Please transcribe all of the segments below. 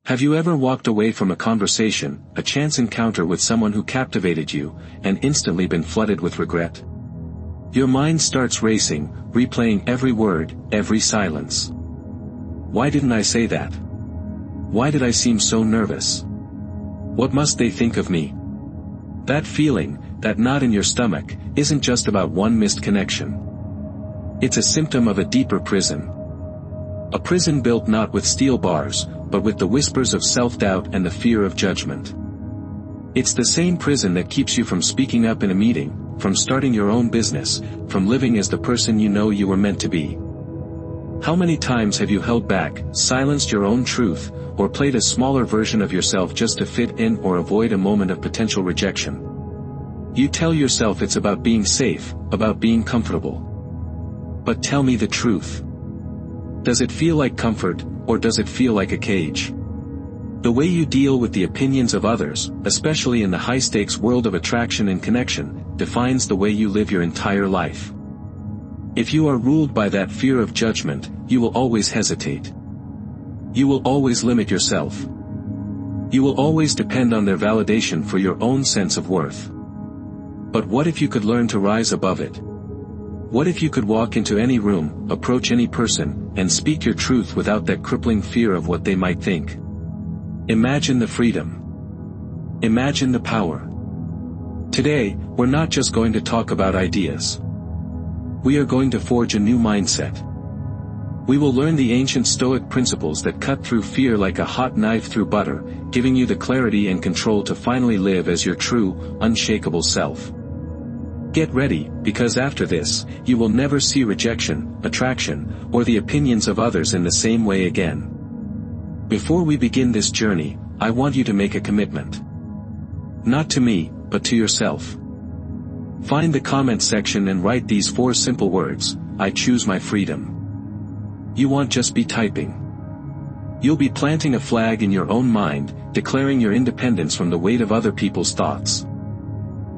Have you ever walked away from a conversation, a chance encounter with someone who captivated you, and instantly been flooded with regret? Your mind starts racing, replaying every word, every silence. Why didn't I say that? Why did I seem so nervous? What must they think of me? That feeling, that knot in your stomach, isn't just about one missed connection. It's a symptom of a deeper prison. A prison built not with steel bars, but with the whispers of self-doubt and the fear of judgment. It's the same prison that keeps you from speaking up in a meeting, from starting your own business, from living as the person you know you were meant to be. How many times have you held back, silenced your own truth, or played a smaller version of yourself just to fit in or avoid a moment of potential rejection? You tell yourself it's about being safe, about being comfortable. But tell me the truth. Does it feel like comfort, or does it feel like a cage? The way you deal with the opinions of others, especially in the high-stakes world of attraction and connection, defines the way you live your entire life. If you are ruled by that fear of judgment, you will always hesitate. You will always limit yourself. You will always depend on their validation for your own sense of worth. But what if you could learn to rise above it? What if you could walk into any room, approach any person, and speak your truth without that crippling fear of what they might think? Imagine the freedom. Imagine the power. Today, we're not just going to talk about ideas. We are going to forge a new mindset. We will learn the ancient Stoic principles that cut through fear like a hot knife through butter, giving you the clarity and control to finally live as your true, unshakable self. Get ready, because after this, you will never see rejection, attraction, or the opinions of others in the same way again. Before we begin this journey, I want you to make a commitment. Not to me, but to yourself. Find the comment section and write these 4 simple words: I choose my freedom. You won't just be typing. You'll be planting a flag in your own mind, declaring your independence from the weight of other people's thoughts.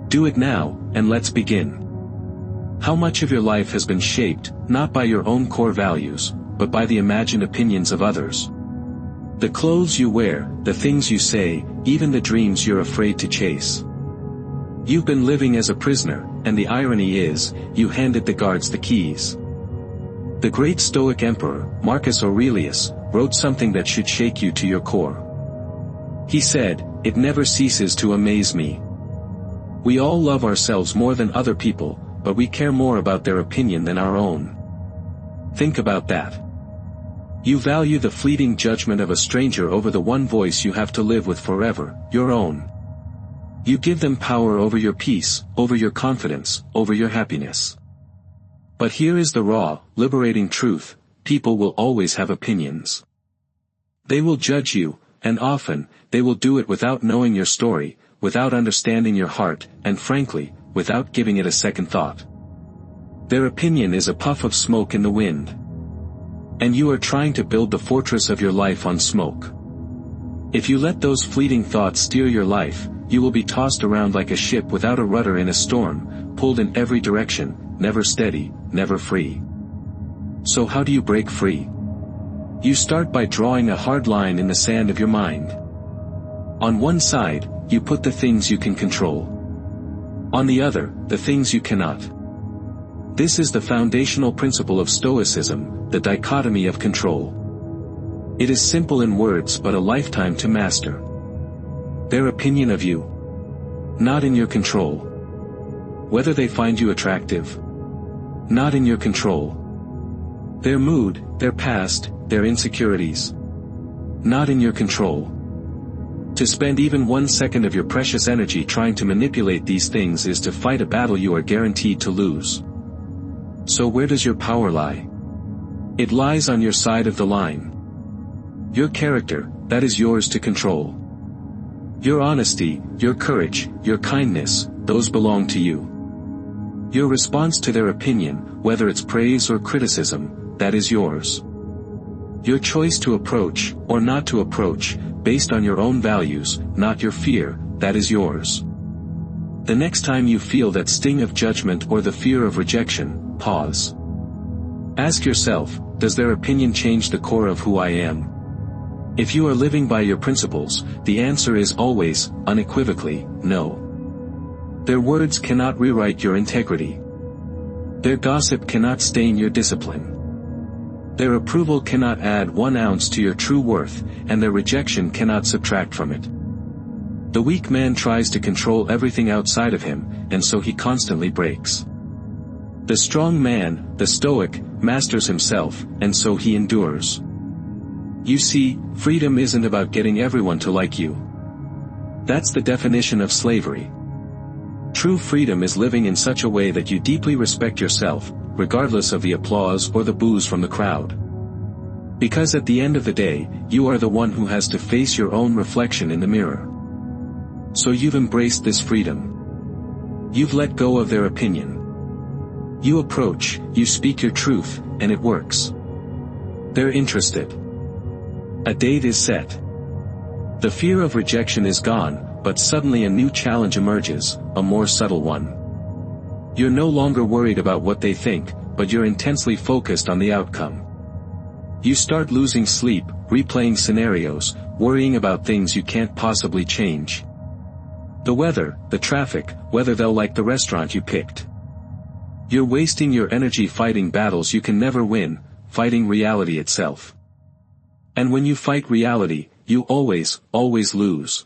Do it now, and let's begin. How much of your life has been shaped, not by your own core values, but by the imagined opinions of others? The clothes you wear, the things you say, even the dreams you're afraid to chase. You've been living as a prisoner, and the irony is, you handed the guards the keys. The great Stoic emperor, Marcus Aurelius, wrote something that should shake you to your core. He said, "It never ceases to amaze me." We all love ourselves more than other people, but we care more about their opinion than our own. Think about that. You value the fleeting judgment of a stranger over the one voice you have to live with forever, your own. You give them power over your peace, over your confidence, over your happiness. But here is the raw, liberating truth: people will always have opinions. They will judge you, and often, they will do it without knowing your story, without understanding your heart, and frankly, without giving it a second thought. Their opinion is a puff of smoke in the wind. And you are trying to build the fortress of your life on smoke. If you let those fleeting thoughts steer your life, you will be tossed around like a ship without a rudder in a storm, pulled in every direction, never steady, never free. So how do you break free? You start by drawing a hard line in the sand of your mind. On one side, you put the things you can control. On the other, the things you cannot. This is the foundational principle of Stoicism, the dichotomy of control. It is simple in words but a lifetime to master. Their opinion of you. Not in your control. Whether they find you attractive. Not in your control. Their mood, their past, their insecurities. Not in your control. To spend even 1 second of your precious energy trying to manipulate these things is to fight a battle you are guaranteed to lose. So where does your power lie? It lies on your side of the line. Your character, that is yours to control. Your honesty, your courage, your kindness, those belong to you. Your response to their opinion, whether it's praise or criticism, that is yours. Your choice to approach, or not to approach, based on your own values, not your fear, that is yours. The next time you feel that sting of judgment or the fear of rejection, pause. Ask yourself, does their opinion change the core of who I am? If you are living by your principles, the answer is always, unequivocally, no. Their words cannot rewrite your integrity. Their gossip cannot stain your discipline. Their approval cannot add 1 ounce to your true worth, and their rejection cannot subtract from it. The weak man tries to control everything outside of him, and so he constantly breaks. The strong man, the Stoic, masters himself, and so he endures. You see, freedom isn't about getting everyone to like you. That's the definition of slavery. True freedom is living in such a way that you deeply respect yourself, regardless of the applause or the boos from the crowd. Because at the end of the day, you are the one who has to face your own reflection in the mirror. So you've embraced this freedom. You've let go of their opinion. You approach, you speak your truth, and it works. They're interested. A date is set. The fear of rejection is gone, but suddenly a new challenge emerges, a more subtle one. You're no longer worried about what they think, but you're intensely focused on the outcome. You start losing sleep, replaying scenarios, worrying about things you can't possibly change. The weather, the traffic, whether they'll like the restaurant you picked. You're wasting your energy fighting battles you can never win, fighting reality itself. And when you fight reality, you always lose.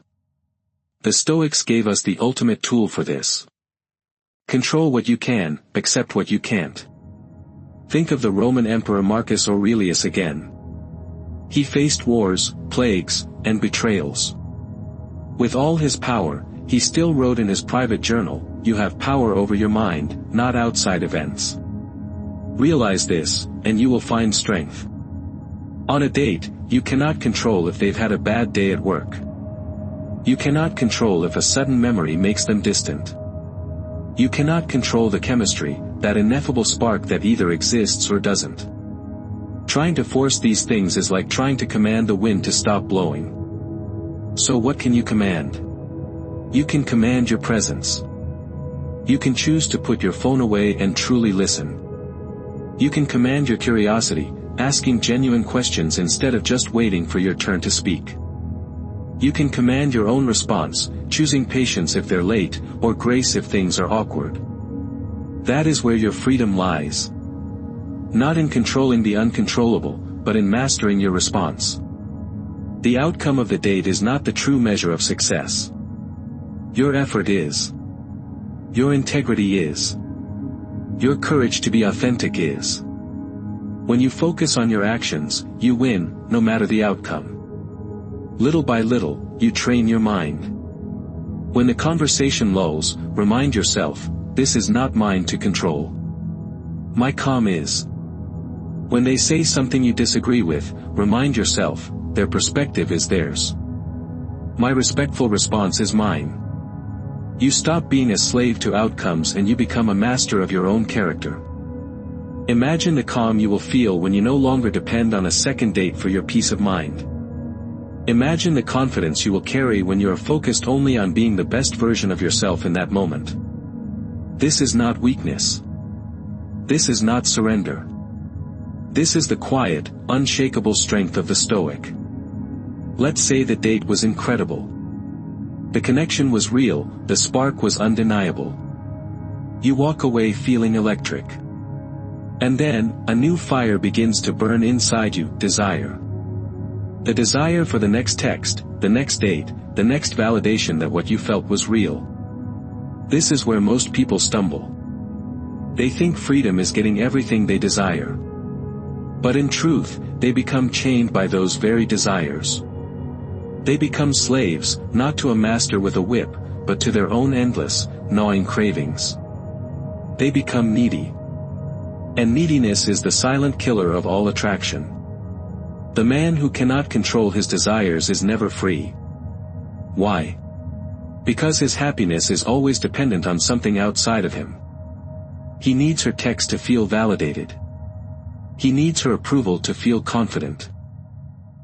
The Stoics gave us the ultimate tool for this. Control what you can, accept what you can't. Think of the Roman Emperor Marcus Aurelius again. He faced wars, plagues, and betrayals. With all his power, he still wrote in his private journal, "You have power over your mind, not outside events." Realize this, and you will find strength. On a date, you cannot control if they've had a bad day at work. You cannot control if a sudden memory makes them distant. You cannot control the chemistry, that ineffable spark that either exists or doesn't. Trying to force these things is like trying to command the wind to stop blowing. So what can you command? You can command your presence. You can choose to put your phone away and truly listen. You can command your curiosity, asking genuine questions instead of just waiting for your turn to speak. You can command your own response, choosing patience if they're late, or grace if things are awkward. That is where your freedom lies. Not in controlling the uncontrollable, but in mastering your response. The outcome of the date is not the true measure of success. Your effort is. Your integrity is. Your courage to be authentic is. When you focus on your actions, you win, no matter the outcome. Little by little, you train your mind. When the conversation lulls, remind yourself, this is not mine to control. My calm is. When they say something you disagree with, remind yourself, their perspective is theirs. My respectful response is mine. You stop being a slave to outcomes and you become a master of your own character. Imagine the calm you will feel when you no longer depend on a second date for your peace of mind. Imagine the confidence you will carry when you are focused only on being the best version of yourself in that moment. This is not weakness. This is not surrender. This is the quiet, unshakable strength of the Stoic. Let's say the date was incredible. The connection was real, the spark was undeniable. You walk away feeling electric. And then, a new fire begins to burn inside you, desire. The desire for the next text, the next date, the next validation that what you felt was real. This is where most people stumble. They think freedom is getting everything they desire. But in truth, they become chained by those very desires. They become slaves, not to a master with a whip, but to their own endless, gnawing cravings. They become needy. And neediness is the silent killer of all attraction. The man who cannot control his desires is never free. Why? Because his happiness is always dependent on something outside of him. He needs her text to feel validated. He needs her approval to feel confident.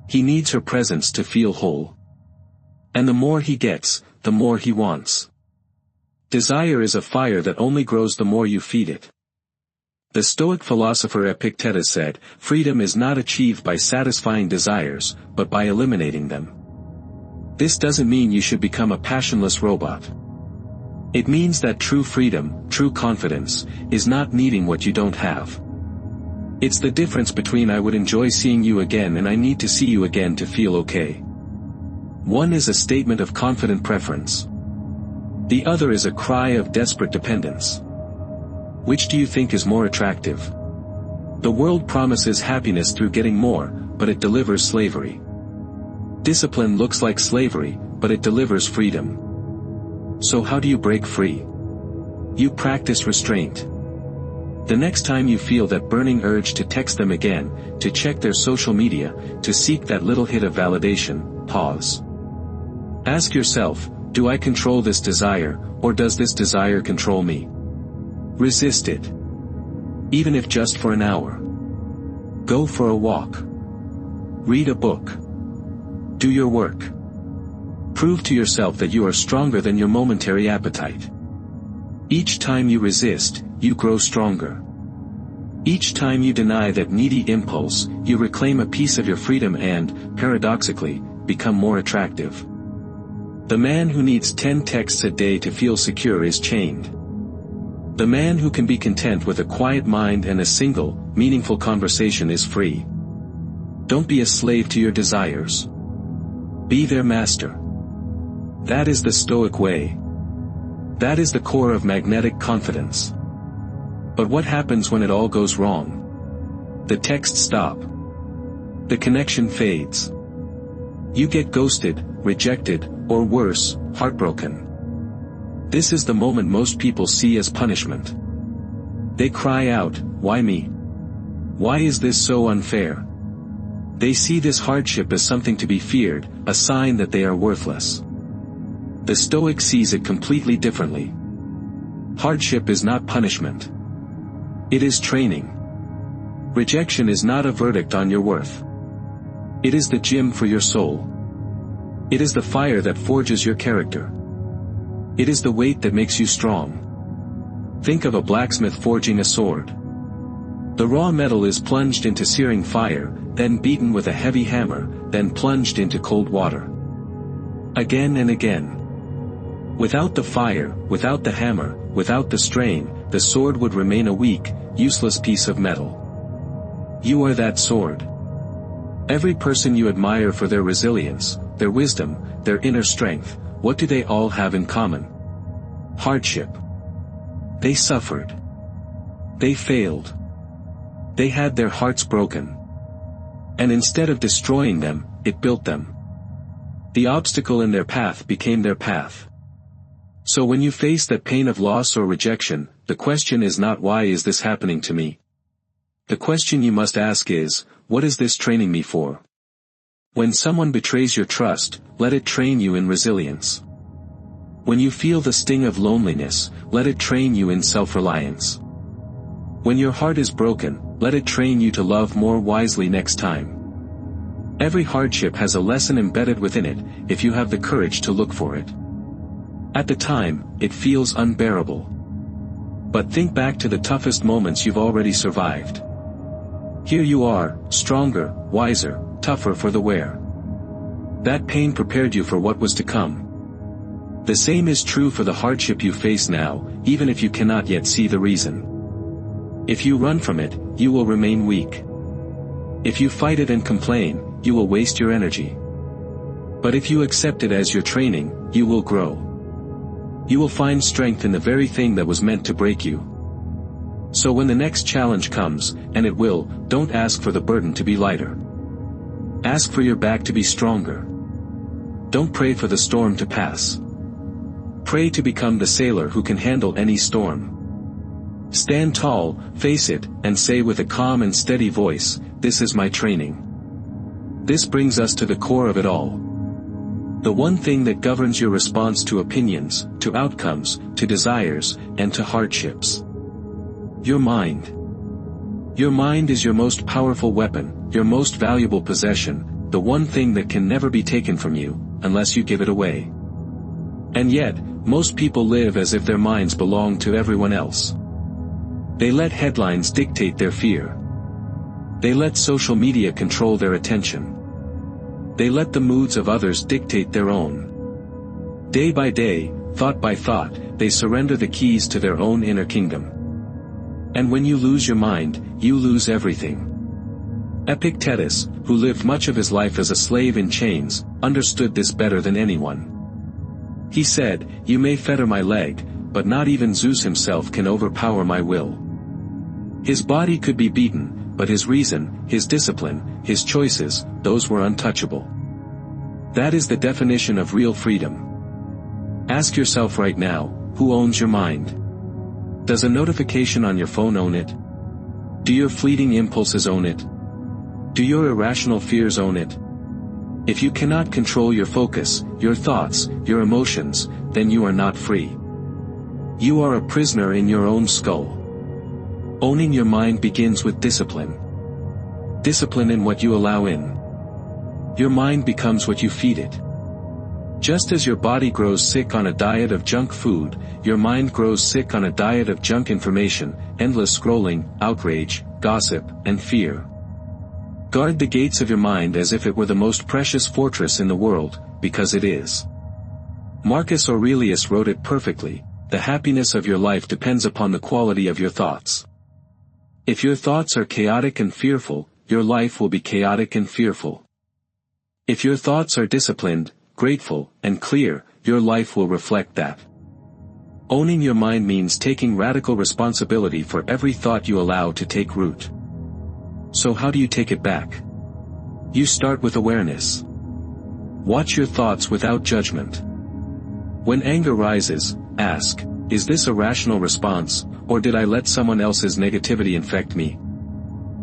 He needs her presence to feel whole. And the more he gets, the more he wants. Desire is a fire that only grows the more you feed it. The Stoic philosopher Epictetus said, "Freedom is not achieved by satisfying desires, but by eliminating them." This doesn't mean you should become a passionless robot. It means that true freedom, true confidence, is not needing what you don't have. It's the difference between "I would enjoy seeing you again" and "I need to see you again to feel okay." One is a statement of confident preference. The other is a cry of desperate dependence. Which do you think is more attractive? The world promises happiness through getting more, but it delivers slavery. Discipline looks like slavery, but it delivers freedom. So how do you break free? You practice restraint. The next time you feel that burning urge to text them again, to check their social media, to seek that little hit of validation, pause. Ask yourself, do I control this desire, or does this desire control me? Resist it. Even if just for an hour. Go for a walk. Read a book. Do your work. Prove to yourself that you are stronger than your momentary appetite. Each time you resist, you grow stronger. Each time you deny that needy impulse, you reclaim a piece of your freedom and, paradoxically, become more attractive. The man who needs 10 texts a day to feel secure is chained. The man who can be content with a quiet mind and a single, meaningful conversation is free. Don't be a slave to your desires. Be their master. That is the Stoic way. That is the core of magnetic confidence. But what happens when it all goes wrong? The texts stop. The connection fades. You get ghosted, rejected, or worse, heartbroken. This is the moment most people see as punishment. They cry out, "Why me? Why is this so unfair?" They see this hardship as something to be feared, a sign that they are worthless. The Stoic sees it completely differently. Hardship is not punishment. It is training. Rejection is not a verdict on your worth. It is the gym for your soul. It is the fire that forges your character. It is the weight that makes you strong. Think of a blacksmith forging a sword. The raw metal is plunged into searing fire, then beaten with a heavy hammer, then plunged into cold water. Again and again. Without the fire, without the hammer, without the strain, the sword would remain a weak, useless piece of metal. You are that sword. Every person you admire for their resilience, their wisdom, their inner strength, what do they all have in common? Hardship. They suffered. They failed. They had their hearts broken. And instead of destroying them, it built them. The obstacle in their path became their path. So when you face that pain of loss or rejection, the question is not "Why is this happening to me?" The question you must ask is, "What is this training me for?" When someone betrays your trust, let it train you in resilience. When you feel the sting of loneliness, let it train you in self-reliance. When your heart is broken, let it train you to love more wisely next time. Every hardship has a lesson embedded within it, if you have the courage to look for it. At the time, it feels unbearable. But think back to the toughest moments you've already survived. Here you are, stronger, wiser, tougher for the wear. That pain prepared you for what was to come. The same is true for the hardship you face now, even if you cannot yet see the reason. If you run from it, you will remain weak. If you fight it and complain, you will waste your energy. But if you accept it as your training, you will grow. You will find strength in the very thing that was meant to break you. So when the next challenge comes, and it will, don't ask for the burden to be lighter. Ask for your back to be stronger. Don't pray for the storm to pass. Pray to become the sailor who can handle any storm. Stand tall, face it, and say with a calm and steady voice, "This is my training." This brings us to the core of it all. The one thing that governs your response to opinions, to outcomes, to desires, and to hardships. Your mind. Your mind is your most powerful weapon, your most valuable possession, the one thing that can never be taken from you, unless you give it away. And yet, most people live as if their minds belong to everyone else. They let headlines dictate their fear. They let social media control their attention. They let the moods of others dictate their own. Day by day, thought by thought, they surrender the keys to their own inner kingdom. And when you lose your mind, you lose everything. Epictetus, who lived much of his life as a slave in chains, understood this better than anyone. He said, "You may fetter my leg, but not even Zeus himself can overpower my will." His body could be beaten, but his reason, his discipline, his choices, those were untouchable. That is the definition of real freedom. Ask yourself right now, who owns your mind? Does a notification on your phone own it? Do your fleeting impulses own it? Do your irrational fears own it? If you cannot control your focus, your thoughts, your emotions, then you are not free. You are a prisoner in your own skull. Owning your mind begins with discipline. Discipline in what you allow in. Your mind becomes what you feed it. Just as your body grows sick on a diet of junk food, your mind grows sick on a diet of junk information, endless scrolling, outrage, gossip, and fear. Guard the gates of your mind as if it were the most precious fortress in the world, because it is. Marcus Aurelius wrote it perfectly: the happiness of your life depends upon the quality of your thoughts. If your thoughts are chaotic and fearful, your life will be chaotic and fearful. If your thoughts are disciplined, grateful, and clear, your life will reflect that. Owning your mind means taking radical responsibility for every thought you allow to take root. So how do you take it back? You start with awareness. Watch your thoughts without judgment. When anger rises, ask, is this a rational response, or did I let someone else's negativity infect me?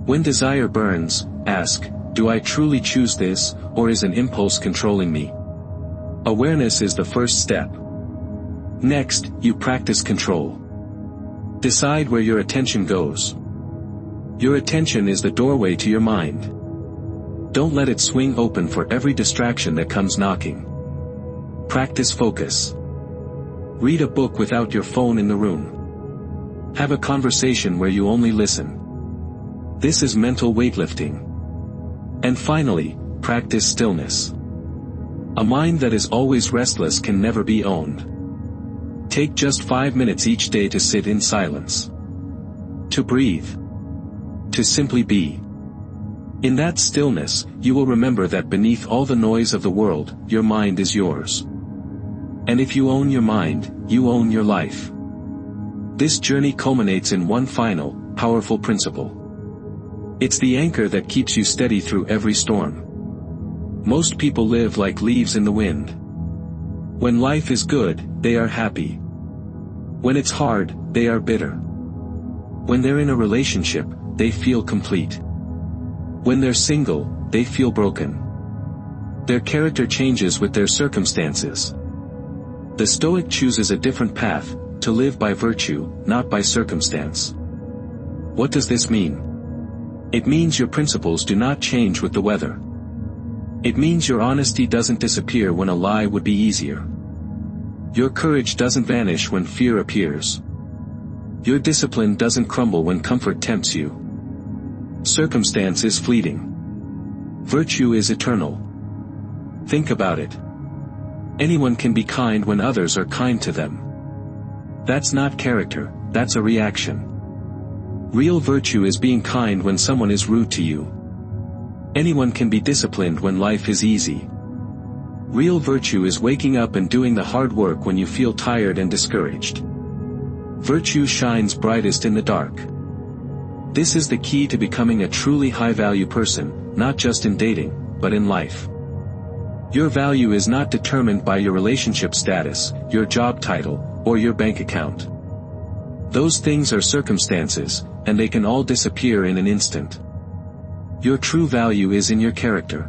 When desire burns, ask, do I truly choose this, or is an impulse controlling me? Awareness is the first step. Next, you practice control. Decide where your attention goes. Your attention is the doorway to your mind. Don't let it swing open for every distraction that comes knocking. Practice focus. Read a book without your phone in the room. Have a conversation where you only listen. This is mental weightlifting. And finally, practice stillness. A mind that is always restless can never be owned. Take just 5 minutes each day to sit in silence. To breathe. To simply be. In that stillness, you will remember that beneath all the noise of the world, your mind is yours. And if you own your mind, you own your life. This journey culminates in one final, powerful principle. It's the anchor that keeps you steady through every storm. Most people live like leaves in the wind. When life is good, they are happy. When it's hard, they are bitter. When they're in a relationship, they feel complete. When they're single, they feel broken. Their character changes with their circumstances. The Stoic chooses a different path, to live by virtue, not by circumstance. What does this mean? It means your principles do not change with the weather. It means your honesty doesn't disappear when a lie would be easier. Your courage doesn't vanish when fear appears. Your discipline doesn't crumble when comfort tempts you. Circumstance is fleeting. Virtue is eternal. Think about it. Anyone can be kind when others are kind to them. That's not character, that's a reaction. Real virtue is being kind when someone is rude to you. Anyone can be disciplined when life is easy. Real virtue is waking up and doing the hard work when you feel tired and discouraged. Virtue shines brightest in the dark. This is the key to becoming a truly high-value person, not just in dating, but in life. Your value is not determined by your relationship status, your job title, or your bank account. Those things are circumstances, and they can all disappear in an instant. Your true value is in your character.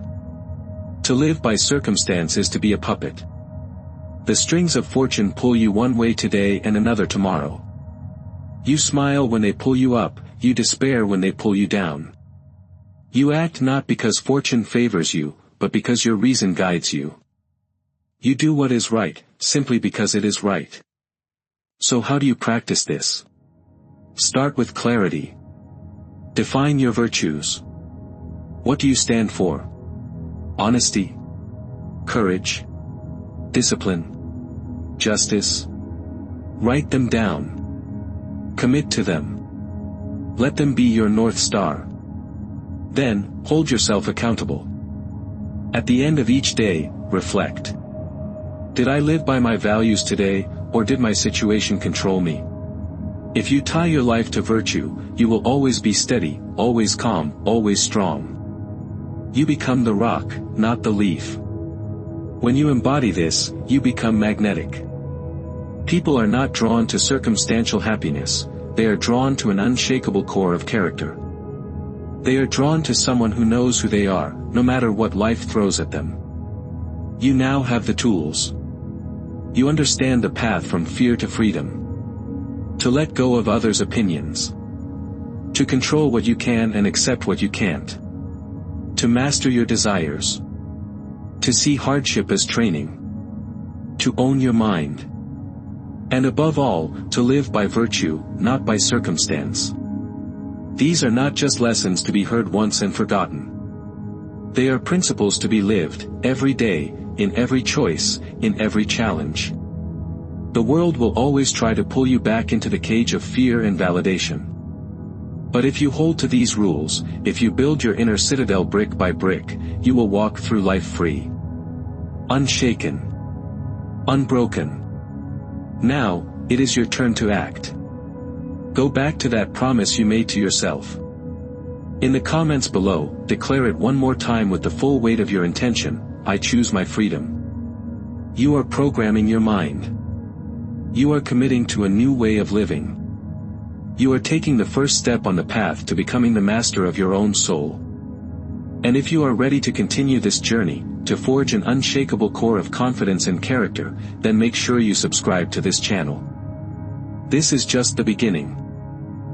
To live by circumstance is to be a puppet. The strings of fortune pull you one way today and another tomorrow. You smile when they pull you up, you despair when they pull you down. You act not because fortune favors you, but because your reason guides you. You do what is right, simply because it is right. So how do you practice this? Start with clarity. Define your virtues. What do you stand for? Honesty? Courage? Discipline? Justice? Write them down. Commit to them. Let them be your North Star. Then, hold yourself accountable. At the end of each day, reflect. Did I live by my values today, or did my situation control me? If you tie your life to virtue, you will always be steady, always calm, always strong. You become the rock, not the leaf. When you embody this, you become magnetic. People are not drawn to circumstantial happiness, they are drawn to an unshakable core of character. They are drawn to someone who knows who they are, no matter what life throws at them. You now have the tools. You understand the path from fear to freedom. To let go of others' opinions. To control what you can and accept what you can't. To master your desires. To see hardship as training. To own your mind. And above all, to live by virtue, not by circumstance. These are not just lessons to be heard once and forgotten. They are principles to be lived, every day, in every choice, in every challenge. The world will always try to pull you back into the cage of fear and validation. But if you hold to these rules, if you build your inner citadel brick by brick, you will walk through life free. Unshaken. Unbroken. Now, it is your turn to act. Go back to that promise you made to yourself. In the comments below, declare it one more time with the full weight of your intention: I choose my freedom. You are programming your mind. You are committing to a new way of living. You are taking the first step on the path to becoming the master of your own soul. And if you are ready to continue this journey, to forge an unshakable core of confidence and character, then make sure you subscribe to this channel. This is just the beginning.